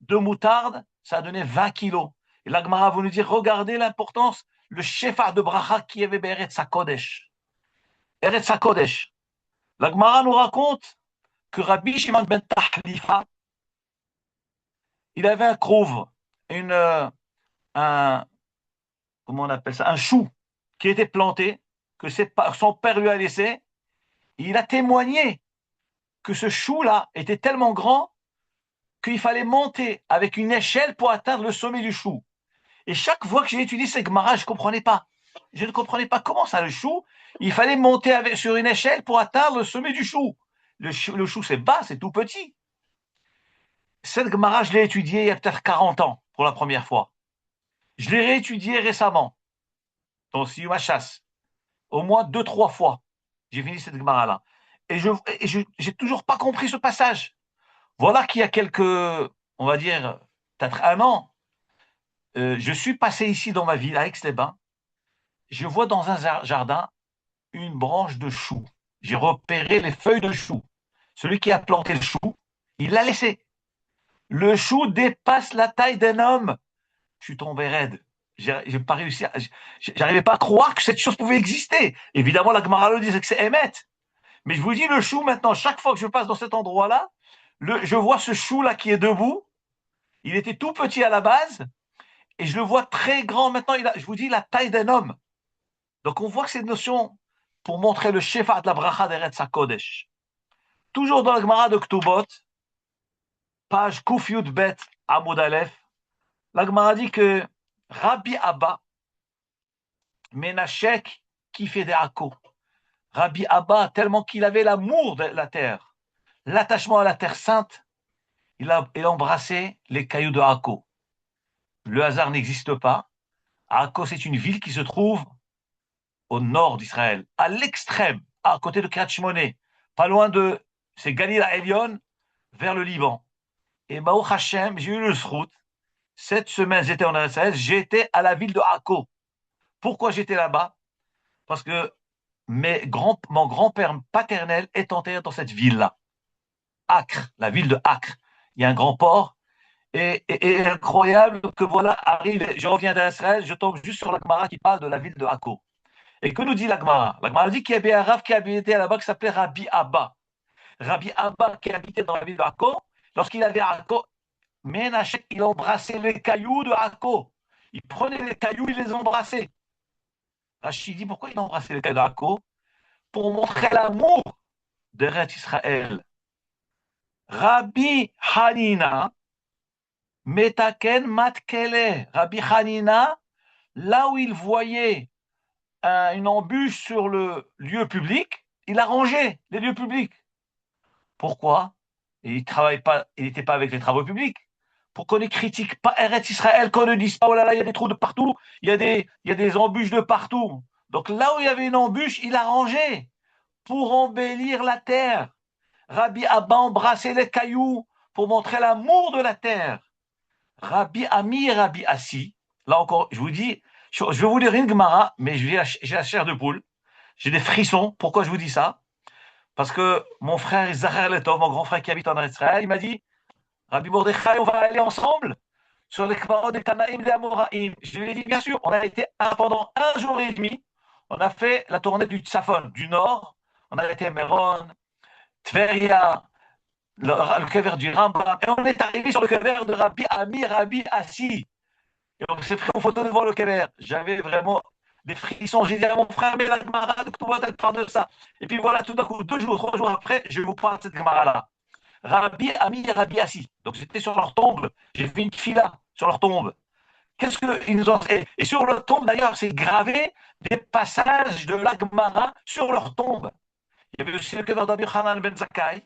de moutarde, ça donnait 20 kilos. Et la Gemara va nous dire, regardez l'importance, le shefa de bracha qui avait Eretz HaKodesh. Eretz HaKodesh. La Gemara nous raconte que Rabbi Shimon ben Tahlifa, il avait un crouve, un, comment on appelle ça, un chou qui était planté, que son père lui a laissé. Et il a témoigné que ce chou-là était tellement grand qu'il fallait monter avec une échelle pour atteindre le sommet du chou. Et chaque fois que j'ai étudié cette Gemara, je ne comprenais pas. Je ne comprenais pas comment ça, le chou, il fallait monter sur une échelle pour atteindre le sommet du chou. Le chou, c'est bas, c'est tout petit. Cette Gemara, je l'ai étudiée il y a peut-être 40 ans pour la première fois. Je l'ai réétudiée récemment, dans Siyum HaShas. Au moins 2-3 fois, j'ai fini cette Gemara-là. Et je n'ai toujours pas compris ce passage. Voilà qu'il y a quelques, on va dire, peut-être 1 an, je suis passé ici dans ma ville, à Aix-les-Bains. Je vois dans un jardin une branche de chou. J'ai repéré les feuilles de chou. Celui qui a planté le chou, il l'a laissé. Le chou dépasse la taille d'un homme. Je suis tombé raide. J'ai pas réussi. J'arrivais pas à croire que cette chose pouvait exister. Évidemment, la Gemara le disait que c'est Emet. Mais je vous dis, le chou, maintenant, chaque fois que je passe dans cet endroit-là, je vois ce chou-là qui est debout. Il était tout petit à la base. Et je le vois très grand maintenant. Je vous dis, la taille d'un homme. Donc, on voit que cette notion, pour montrer le shefa de la bracha d'Eretz HaKodesh. Toujours dans la Gemara de Ktubot, page Kuf Yud Bet Amud Aleph, la Gemara dit que Rabbi Abba, Menachek, qui fait des Hako. Rabbi Abba, tellement qu'il avait l'amour de la terre, l'attachement à la terre sainte, il a embrassé les cailloux de Hako. Le hasard n'existe pas. Hako, c'est une ville qui se trouve au nord d'Israël, à l'extrême, à côté de Kiryat Shmone, pas loin de, c'est Galila Elion, vers le Liban. Et Baruch Hashem, j'ai eu le route. Cette semaine, j'étais en Israël, j'étais à la ville de Hako. Pourquoi j'étais là-bas? Parce que mon grand-père paternel est enterré dans cette ville-là. Acre, la ville de Acre. Il y a un grand port. Et incroyable que voilà, arrive, je reviens d'Israël, je tombe juste sur la Gemara qui parle de la ville de Hako. Et que nous dit la Gemara? La Gemara dit qu'il y avait un Rav qui habitait là-bas qui s'appelait Rabbi Abba. Rabbi Abba qui habitait dans la ville de Hako, lorsqu'il avait Hako, Menachek, il embrassait les cailloux de Hako. Il prenait les cailloux, il les embrassait. Rachid dit pourquoi il embrassait les cailloux de Hako? Pour montrer l'amour d'Eretz Israël. Rabbi Hanina, Metaken Matkele. Rabbi Hanina, là où il voyait une embûche sur le lieu public, il arrangeait les lieux publics. Pourquoi? Il n'était pas avec les travaux publics. pour qu'on ne critique pas Eretz Israël, qu'on ne dise pas, oh là là, il y a des trous de partout, il y a des embûches de partout. Donc là où il y avait une embûche, il a rangé pour embellir la terre. Rabbi Abba embrassait les cailloux pour montrer l'amour de la terre. Rabbi Ami et Rabbi Assi, là encore, je vous dis, je vais vous lire une Gemara, mais j'ai la chair de poule, j'ai des frissons. Pourquoi je vous dis ça? Parce que mon frère Zahar Letov, mon grand frère qui habite en Israël, il m'a dit, Rabbi Mordechai, on va aller ensemble sur les Kvarot des Tanaïm des Amoraïm. Je lui ai dit, bien sûr, on a été pendant 1 jour et demi, on a fait la tournée du Tzafon, du nord, on a été à Méron, Tveria, le kever du Rambam, et on est arrivé sur le kever de Rabbi Ami, Rabbi Assi. Et on s'est pris en photo devant le kever. J'avais vraiment des frissons. J'ai dit à mon frère, mais la Gemara, tu vas parler de ça. Et puis voilà, tout d'un coup, 2 jours, 3 jours après, je vais vous parler de cette Gemara-là. Rabbi Ami et Rabbi Assi. Donc c'était sur leur tombe. J'ai fait une fila sur leur tombe. Qu'est-ce qu'ils nous ont fait? Et sur leur tombe, d'ailleurs, c'est gravé des passages de la Gemara sur leur tombe. Il y avait aussi le kever d'Abi Hanan ben Zakkai.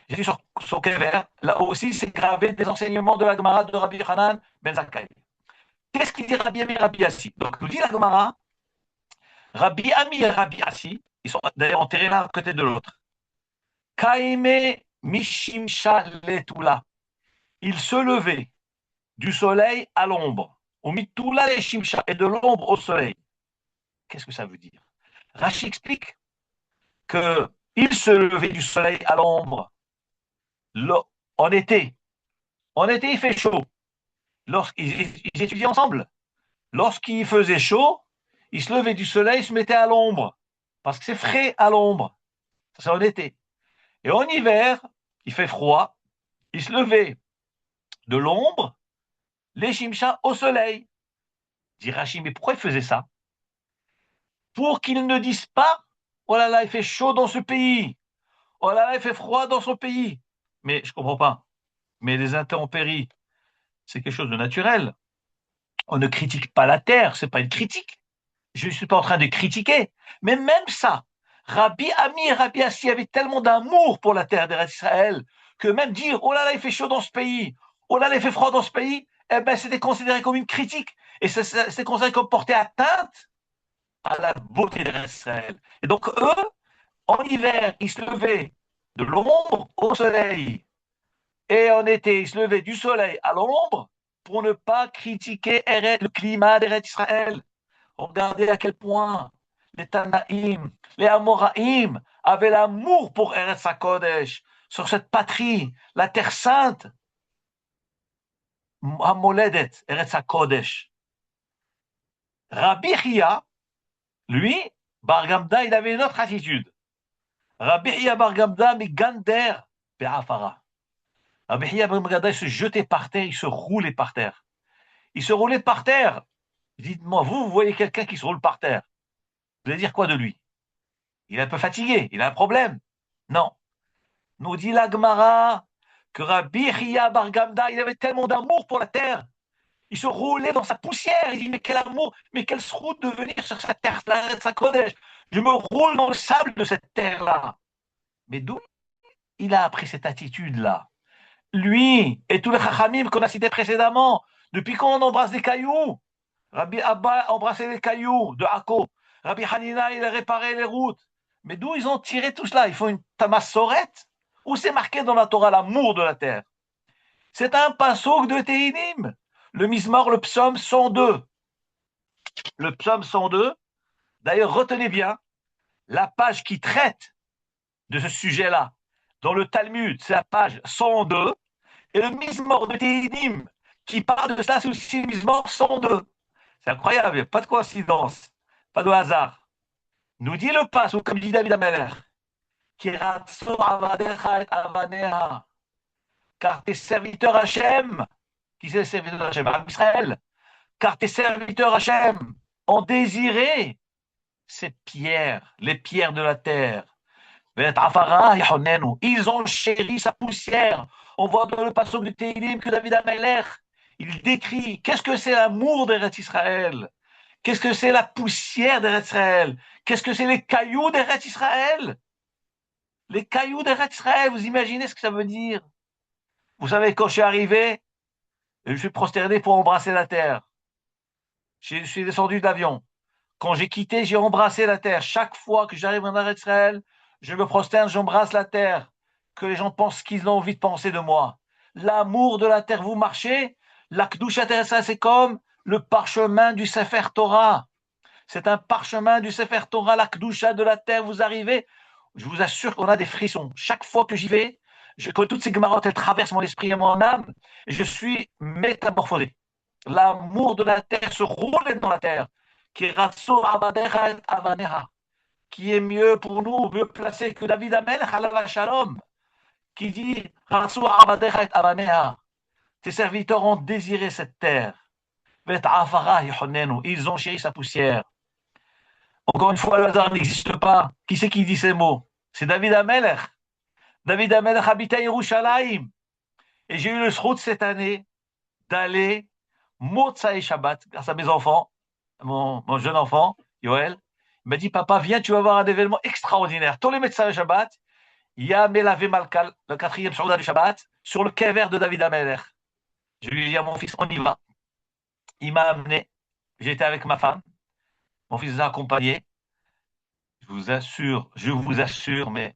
J'ai dit sur son kever, là aussi, c'est gravé des enseignements de la Gemara de Rabbi Hanan ben Zakkai. Qu'est-ce qu'il dit Rabbi Ami et Rabbi Assi? Donc, nous dit la Gemara, Rabbi Ami et Rabbi Assi, ils sont d'ailleurs enterrés l'un à côté de l'autre. Kaime Mishimsha Letula. Ils se levaient du soleil à l'ombre. Au mitula les Shimsha et de l'ombre au soleil. Qu'est-ce que ça veut dire? Rashi explique qu'ils se levaient du soleil à l'ombre en été. En été, il fait chaud. Ils étudiaient ensemble. Lorsqu'il faisait chaud, ils se levaient du soleil, ils se mettaient à l'ombre. Parce que c'est frais à l'ombre. Ça, c'est en été. Et en hiver, il fait froid, ils se levaient de l'ombre, les Shimsha au soleil. Dit Rachid, mais pourquoi ils faisaient ça? Pour qu'ils ne disent pas, oh là là, il fait chaud dans ce pays. Oh là là, il fait froid dans son pays. Mais je ne comprends pas. Mais les intempéries, c'est quelque chose de naturel. On ne critique pas la terre, c'est pas une critique. Je ne suis pas en train de critiquer. Mais même ça, Rabbi Ami et Rabbi Assi avaient tellement d'amour pour la terre d'Israël que même dire, oh là là, il fait chaud dans ce pays, oh là là, il fait froid dans ce pays, eh ben, c'était considéré comme une critique. Et c'était considéré comme porter atteinte à la beauté d'Israël. Et donc, eux, en hiver, ils se levaient de l'ombre au soleil. Et en été, ils se levaient du soleil à l'ombre pour ne pas critiquer le climat d'Israël. Regardez à quel point les Tanaïm, les Amoraïm avaient l'amour pour Eretz HaKodesh, sur cette patrie, la terre sainte, Hamoledet, Eretz HaKodesh. Rabbi Chia, lui, Bar Gamda, il avait une autre attitude. Rabbi Chia Bar Gamda, mais Gander, Be'afara. Rabbi Chia Bar Gamda, il se jetait par terre, il se roulait par terre. Il se roulait par terre. Dites-moi, vous voyez quelqu'un qui se roule par terre. Vous allez dire quoi de lui? Il est un peu fatigué, il a un problème. Non. Nous dit la Gemara que Rabbi Chia Bar Gamda, il avait tellement d'amour pour la terre. Il se roulait dans sa poussière. Il dit, mais quel amour, mais quelle route de venir sur cette terre-là, sa Kodesh. Je me roule dans le sable de cette terre-là. Mais d'où il a appris cette attitude-là? Lui et tous les chachamim qu'on a cités précédemment, depuis quand on embrasse des cailloux? Rabbi Abba embrassait les cailloux de Akko. Rabbi Hanina, il a réparé les routes. Mais d'où ils ont tiré tout cela? Ils font une tamassorette? Où c'est marqué dans la Torah l'amour de la terre? C'est un passouk de Tehilim. Le Mizmor, le psaume 102. Le psaume 102, d'ailleurs, retenez bien, la page qui traite de ce sujet-là, dans le Talmud, c'est la page 102, et le Mizmor de Tehilim, qui parle de ça, c'est aussi le Mizmor 102. C'est incroyable, pas de coïncidence, pas de hasard. Nous dit le passouk, comme dit David Ameler, car tes serviteurs Hachem, qui c'est les serviteurs Hachem? Israël, car tes serviteurs Hachem ont désiré ces pierres, les pierres de la terre. Ils ont chéri sa poussière. On voit dans le passage de Télim que David Ameler, il décrit qu'est-ce que c'est l'amour d'Eretz Israël, qu'est-ce que c'est la poussière d'Eretz Israël, qu'est-ce que c'est les cailloux d'Eretz Israël. Les cailloux d'Eretz Israël, vous imaginez ce que ça veut dire? Vous savez, quand je suis arrivé, Je me suis prosterné pour embrasser la terre. Je suis descendu d'avion. Quand j'ai quitté, j'ai embrassé la terre. Chaque fois que j'arrive en Eretz Israël, je me prosterne, j'embrasse la terre. Que les gens pensent ce qu'ils ont envie de penser de moi. L'amour de la terre, vous marchez. La Kedusha Teresa, c'est comme le parchemin du Sefer Torah. C'est un parchemin du Sefer Torah, la Kedusha de la terre. Vous arrivez, je vous assure qu'on a des frissons. Chaque fois que j'y vais, quand toutes ces gemarotes, elles traversent mon esprit et mon âme, je suis métamorphosé. L'amour de la terre se roule dans la terre. Qui est mieux pour nous, mieux placé que David Amelech, Halal Shalom, qui dit tes serviteurs ont désiré cette terre. Ils ont chéri sa poussière. Encore une fois, le hasard n'existe pas. Qui c'est qui dit ces mots? C'est David Amelech. David Amelech habitait à Yerushalayim. Et j'ai eu le srout cette année d'aller Motsai Shabbat, grâce à mes enfants, mon jeune enfant, Yoel. Il m'a dit, papa, viens, tu vas voir un événement extraordinaire. Tous les médecins de Shabbat, il y a Melavé Malkal, le 4e soldat du Shabbat, sur le kever de David Amelech. Je lui ai dit à mon fils, on y va. Il m'a amené. J'étais avec ma femme. Mon fils les a accompagnés. Je vous assure, mais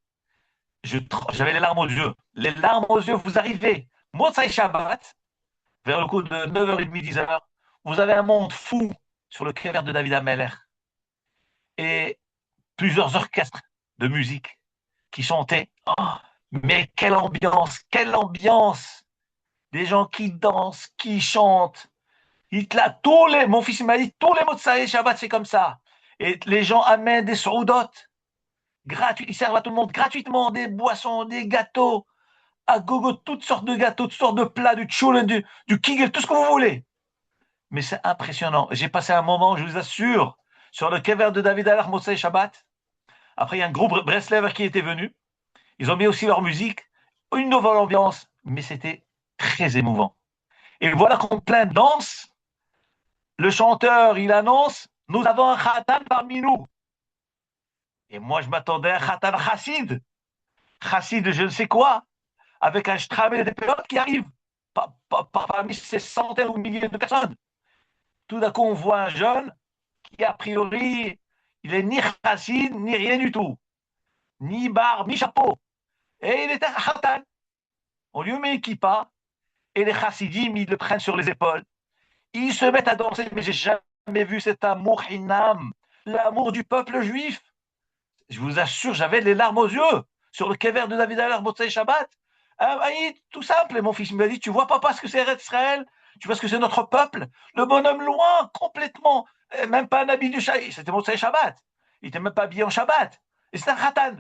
j'avais les larmes aux yeux. Les larmes aux yeux, vous arrivez. Motsai Shabbat, vers le coup de 9h30, 10h, vous avez un monde fou sur le kever de David Amelech. Et plusieurs orchestres de musique qui chantaient. Oh, mais quelle ambiance, quelle ambiance! Des gens qui dansent, qui chantent. Mon fils m'a dit, tous les mots de Saïd Shabbat, c'est comme ça. Et les gens amènent des soudotes gratuits, ils servent à tout le monde gratuitement des boissons, des gâteaux, à gogo, toutes sortes de gâteaux, toutes sortes de plats, du tchoul, du kigel, tout ce que vous voulez. Mais c'est impressionnant. J'ai passé un moment, je vous assure, sur le kever de David Amelech Motsai Shabbat. Après, il y a un groupe Breslev qui était venu. Ils ont mis aussi leur musique, une nouvelle ambiance, mais c'était très émouvant. Et voilà qu'en pleine danse, le chanteur, il annonce, nous avons un khatan parmi nous. Et moi, je m'attendais à un khatan chassid. Chassid, je ne sais quoi, avec un stramé et des pelotes qui arrivent parmi ces centaines ou milliers de personnes. Tout d'un coup, on voit un jeune qui, a priori, il est ni chassid, ni rien du tout. Ni barbe, ni chapeau. Et il était un khatan. On lui met une kippa, et les chassidim, ils le prennent sur les épaules. Ils se mettent à danser, mais j'ai jamais vu cet amour hinam, l'amour du peuple juif. Je vous assure, j'avais les larmes aux yeux sur le kever de David Amelech Motsai Shabbat. Tout simple, et mon fils me dit, tu vois papa ce que c'est Eretz Israël? Tu vois ce que c'est notre peuple? Le bonhomme loin, complètement, même pas un habit du Shabbat, c'était Motsai Shabbat. Il n'était même pas habillé en Shabbat. Et c'est un khatan.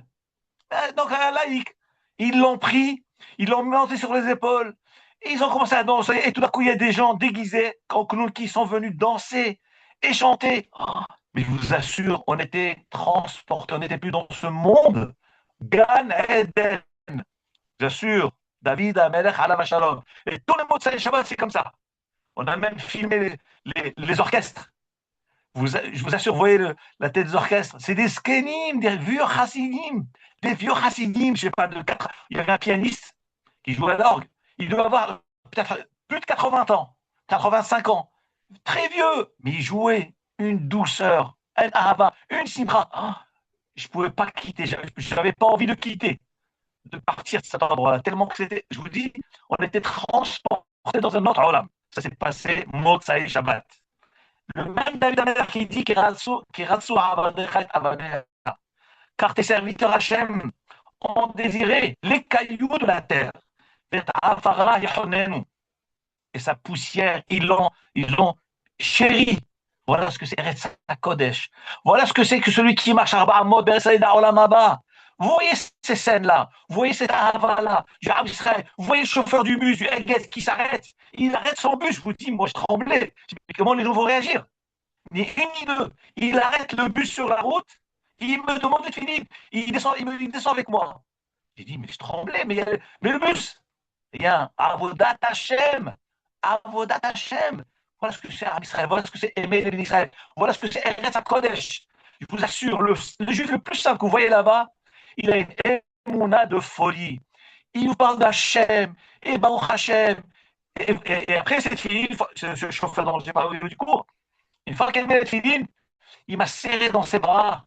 Donc un laïc. Ils l'ont pris, ils l'ont monté sur les épaules, et ils ont commencé à danser, et tout d'un coup, il y a des gens déguisés, qui sont venus danser et chanter. Oh, mais je vous assure, on était transportés, on n'était plus dans ce monde. Gan Eden, j'assure, David Amelech Alav Shalom. Et tous les mots de Shabbat, c'est comme ça. On a même filmé les orchestres. Je vous assure, vous voyez la tête des orchestres, c'est des skenim, des vieux chassidim, je sais pas, il y avait un pianiste qui jouait à l'orgue, il devait avoir peut-être plus de 80 ans, 85 ans, très vieux, mais il jouait une douceur, un ahava, une simra. Oh, je ne pouvais pas quitter, je n'avais pas envie de quitter, de partir de cet endroit-là, tellement que c'était, je vous dis, on était transporté dans un autre olam. Ça s'est passé Motsai Shabbat. Le même David Amelech qui dit car tes serviteurs Hachem ont désiré les cailloux de la terre. Et sa poussière, ils l'ont chéri. Voilà ce que c'est Eretz HaKodesh. Voilà ce que c'est que celui qui marche à Mot Beresaïda Olam Haba. Vous voyez ces scènes-là, vous voyez cette Ahava-là, du Rav Israël, vous voyez le chauffeur du bus, du Eget qui s'arrête, il arrête son bus, je vous dis, moi je tremblais. Mais comment les gens vont réagir? Ni une ni deux. Il arrête le bus sur la route, il me demande de finir, il descend avec moi. J'ai dit, mais je tremblais, mais le bus, il y a un Avodat Hashem, Avodat Hashem. Voilà ce que c'est Rav Israël, voilà ce que c'est aimer les Israël, voilà ce que c'est Eretz HaKodesh. Je vous assure, le juif le plus simple que vous voyez là-bas, il a une émouna de folie. Il nous parle d'Hachem, et Baruch Hashem, Et après cette fille, je chauffeur dont j'ai parlé du cours, une fois qu'elle met la filine, il m'a serré dans ses bras.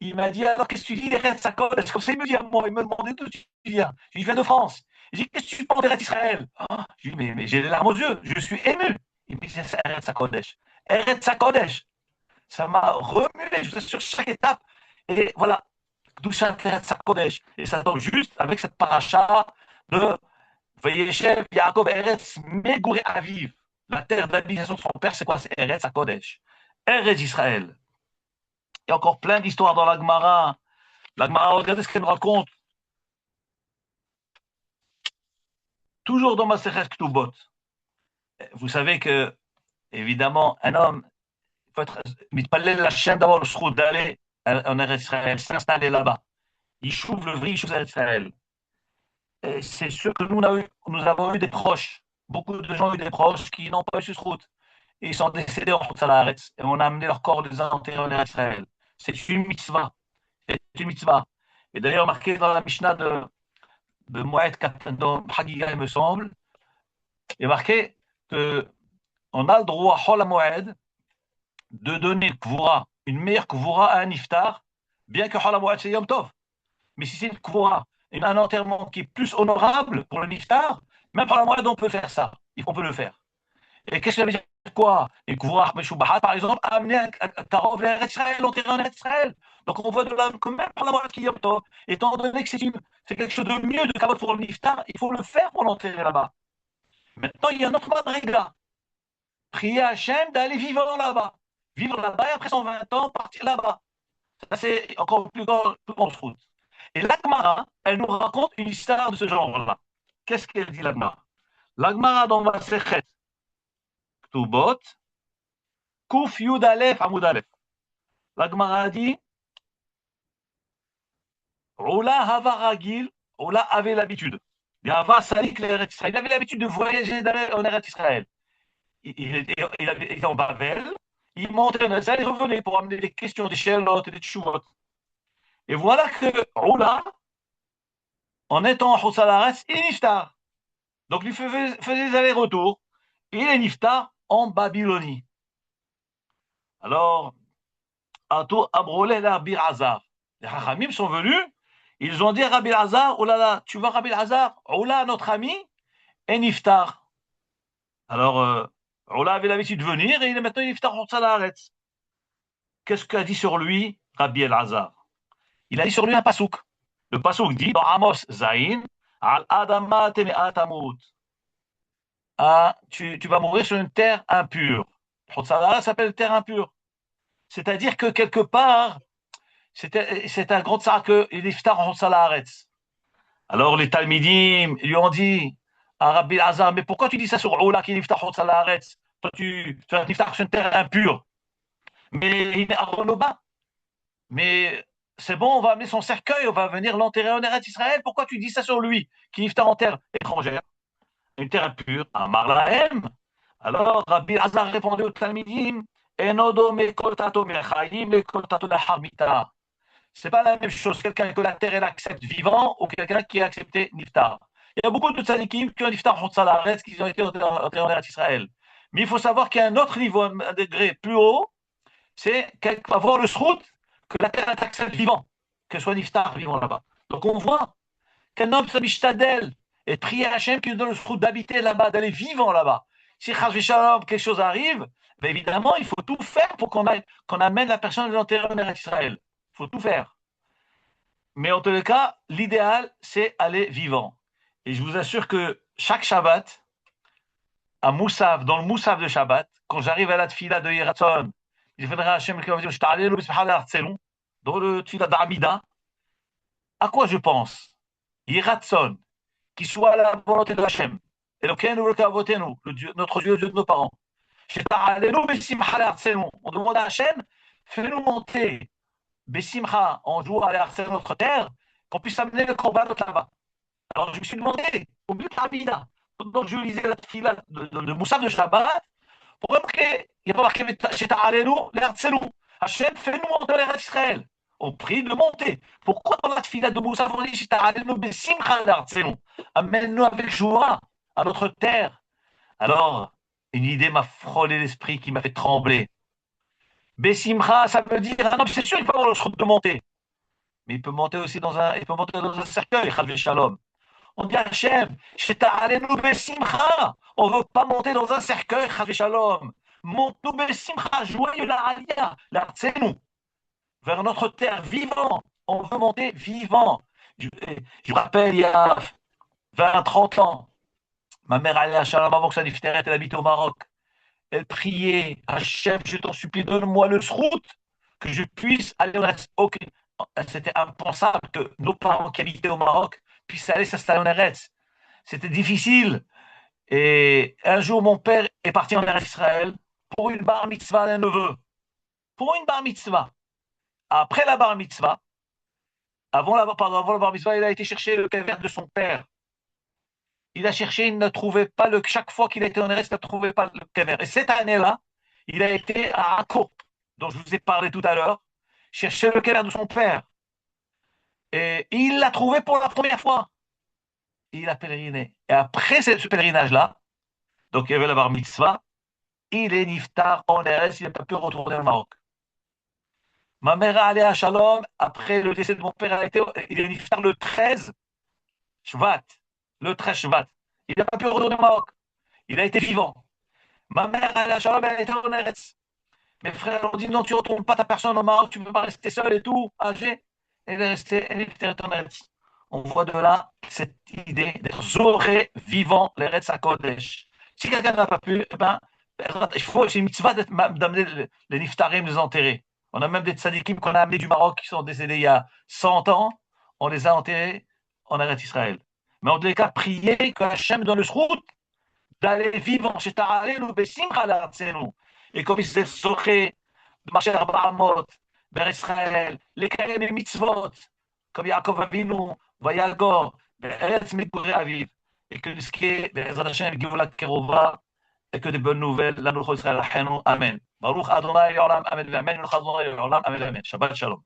Il m'a dit, alors qu'est-ce que tu dis derrière sa colle? Comme ça, il me dit à moi, il me demandait d'où tu viens. Je lui viens de France. Il dit, qu'est-ce que tu penses d'Eretz Israël? Ah, je lui dis, mais j'ai les larmes aux yeux, je suis ému. Il me dit, c'est Eretz Kodesh. Eretz Kodesh. Ça m'a remué, je suis sur chaque étape. Et voilà, Kdushat Eretz Kodesh. Et ça tombe juste avec cette paracha de Vayeshev Yaakov Eretz Megure Aviv. La terre d'habitation de son père, c'est quoi? C'est Eretz Kodesh. Eretz Israël. Il y a encore plein d'histoires dans la Gemara. La Gemara, regardez ce qu'elle nous raconte. Toujours dans Masechet Ktubot. Vous savez que, évidemment, un homme, il faut être mitpallel la chaîne d'avoir le srout d'aller en Eretz Israël, s'installer là-bas. Il chouve le vrai, il chouve Eretz Israël. Et c'est sûr que nous avons eu des proches. Beaucoup de gens ont eu des proches qui n'ont pas eu ce route. Et ils sont décédés en route à la Eretz. Et on a amené leur corps les enterrer en Eretz Israël. C'est une mitzvah. C'est une mitzvah. Et d'ailleurs, marqué dans la Mishnah de Moed dans Hagiga, il me semble, il est marqué qu'on a le droit, Hol HaMoed, de donner Kvoura, une meilleure Kvoura à un iftar, bien que Hol HaMoed c'est Yom Tov. Mais si c'est une Kvoura, un enterrement qui est plus honorable pour le iftar, même Hol HaMoed, on peut faire ça. On peut le faire. Et qu'est-ce que ça veut dire quoi? Une Kvoura Meshubahat, par exemple, a amené un Karov vers Israël, enterré en Israël. Donc on voit de là que même Hol HaMoed qui est Yom Tov, étant donné que c'est quelque chose de mieux de Kavod pour le iftar, il faut le faire pour l'enterrer là-bas. Maintenant, il y a un autre madriga. Prier à Hachem d'aller vivre là-bas. Vivre là-bas et après 120 ans, partir là-bas. Ça, c'est encore plus grand route. Et l'Agmara, elle nous raconte une histoire de ce genre-là. Qu'est-ce qu'elle dit, l'Agmara? L'Agmara dans Masechet Ktubot, Kuf Yud Aleph Amud Aleph. L'Agmara dit, Oula Hava Ragil, Oula avait l'habitude. Il avait l'habitude de voyager en Eretz Israël. Il était en Babel, il montait en Israël et revenait pour amener des questions, des Shelot et des Tshuvot. Et voilà que Oula, en étant en Hossalaretz, il est niftar. Donc il faisait des allers-retours. Il est niftar en Babylonie. Alors, Ato Abrolé la Bir Hazar. Les Hachamim sont venus, ils ont dit à Rabbi Hazar, oh là là, tu vois Rabbi Hazar, Oula, notre ami, est niftar. Alors, Oula avait l'habitude de venir et il est maintenant niftar en Hossalaretz. Qu'est-ce qu'a dit sur lui Rabbi El-Hazar? Il a dit sur lui un pasouk. Le pasouk dit dans Amos Zain, Al Adama Atamut. Ah, tu vas mourir sur une terre impure. Ça s'appelle terre impure. C'est-à-dire que quelque part, c'est un grand tsar que il iftar en Haaretz. Alors les Talmidim lui ont dit à Rabbi Hazar, mais pourquoi tu dis ça sur Ola qui iftar en Haaretz? Toi, tu iftar sur une terre impure. Mais il est à Renoba. Mais c'est bon, on va amener son cercueil, on va venir l'enterrer en Eretz Israël. Pourquoi tu dis ça sur lui, qui iftar en terre étrangère, une terre impure? Amar lahem. Alors Rabbi Hazar répondait aux Talmidim, c'est pas la même chose, quelqu'un que la terre elle accepte vivant ou quelqu'un qui a accepté niftar. Il y a beaucoup de tzadikim qui ont niftar en Salaretz, qui ont été enterrés en Eretz Israël. Mais il faut savoir qu'il y a un autre niveau, un degré plus haut, c'est avoir le srout que la terre accepte vivant, que soit niftar vivant là-bas. Donc on voit qu'un homme s'habitadel et prier à Hachem qui nous donne le srout d'habiter là-bas, d'aller vivant là-bas. Si quelque chose arrive, ben évidemment, il faut tout faire pour qu'on amène la personne de l'enterrer en Eretz Israël. Il faut tout faire. Mais en tous les cas, l'idéal, c'est aller vivant. Et je vous assure que chaque Shabbat, à Moussaf, dans le Moussaf de Shabbat, quand j'arrive à la tfila de Yeratzon, je viendrai à Hachem qui va me dire, je t'allais le Bismillah d'Artselon, dans le tfila d'Amida, à quoi je pense? Yeratzon, qui soit la volonté de Hachem, notre Dieu, Dieu de nos parents. On demande à Hachem, fais-nous monter, Bessimcha, en jour à harceler notre terre, qu'on puisse amener le combat là-bas. Alors je me suis demandé, au milieu de Hamida, pendant je lisais la fila de Moussaf de Shabbat, pourquoi il n'y a pas marqué chez Ta'alenu, les harcelons? Hachem, fais-nous monter les Israël. On prie de monter. Pourquoi dans la fila de Moussaf on dit chez Ta'alenu, Bessimcha, les harcelons? Amène-nous avec joie à notre terre. Alors, une idée m'a frôlé l'esprit qui m'a fait trembler. Bessimcha, ça veut dire un homme, c'est sûr, il peut avoir le choix de monter. Mais il peut monter aussi il peut monter dans un cercueil, Chal Shalom. On dit Hachem, Sheta'alenu Bessimcha. On ne veut pas monter dans un cercueil, Chal Shalom. Monte-nous Bessimcha, joyeux la Aliyah, nous vers notre terre vivant. On veut monter vivant. Je me rappelle, il y a 20, 30 ans, ma mère allait à Shalom avant que ça diphtérie, elle habitait au Maroc. Elle priait, Hachem, je t'en supplie, donne-moi le srout, que je puisse aller au Eretz. Okay. C'était impensable que nos parents qui habitaient au Maroc puissent aller s'installer en Eretz. C'était difficile. Et un jour, mon père est parti en Eretz Israël pour une bar mitzvah d'un neveu. Pour une bar mitzvah. Après la bar mitzvah, avant la bar mitzvah, il a été chercher le calvaire de son père. Il a cherché, il ne trouvait pas chaque fois qu'il a été en Eretz, il ne trouvait pas le calvaire. Et cette année-là, il a été à Akko, dont je vous ai parlé tout à l'heure, chercher le calvaire de son père. Et il l'a trouvé pour la première fois. Il a pèleriné. Et après ce pèlerinage-là, donc il y avait la bar mitzvah, il est niftar en Eretz, il n'a pas pu retourner au Maroc. Ma mère est allée à Shalom, après le décès de mon père, il est niftar le 13 Shvat. Le 13 Shvat. Il n'a pas pu retourner au Maroc. Il a été vivant. Ma mère, elle a Shalom, elle était en Eretz. Mes frères ont dit non, tu ne retournes pas ta personne au Maroc, tu ne peux pas rester seul et tout, âgé. Elle est restée, elle était en Eretz. On voit de là cette idée d'être zoré vivant l'Eretz à Kodesh. Si quelqu'un n'a pas pu, eh ben, c'est une mitzvah d'amener les niftarim, les enterrer. On a même des tzadikim qu'on a amenés du Maroc qui sont décédés il y a 100 ans, on les a enterrés en Eretz Israël. Mais en tous les cas, prier que Hachem donne le srout d'aller vivant chez Ta'alenu Besimcha l'Artzenu. Et comme il s'est soché de marcher à Bahamot, vers Israël, les Karem et Mitzvot, comme Yaakov Avinu, Vayalgo, Eretz Mikure Aviv, et que ce qui est, Bezrat Hashem, Geulah Kerova, et que des bonnes nouvelles, la Nouveau Israël, Amen. Baruch Adonai Olam, Amen, Amen, Amen, Amen, Shabbat Shalom.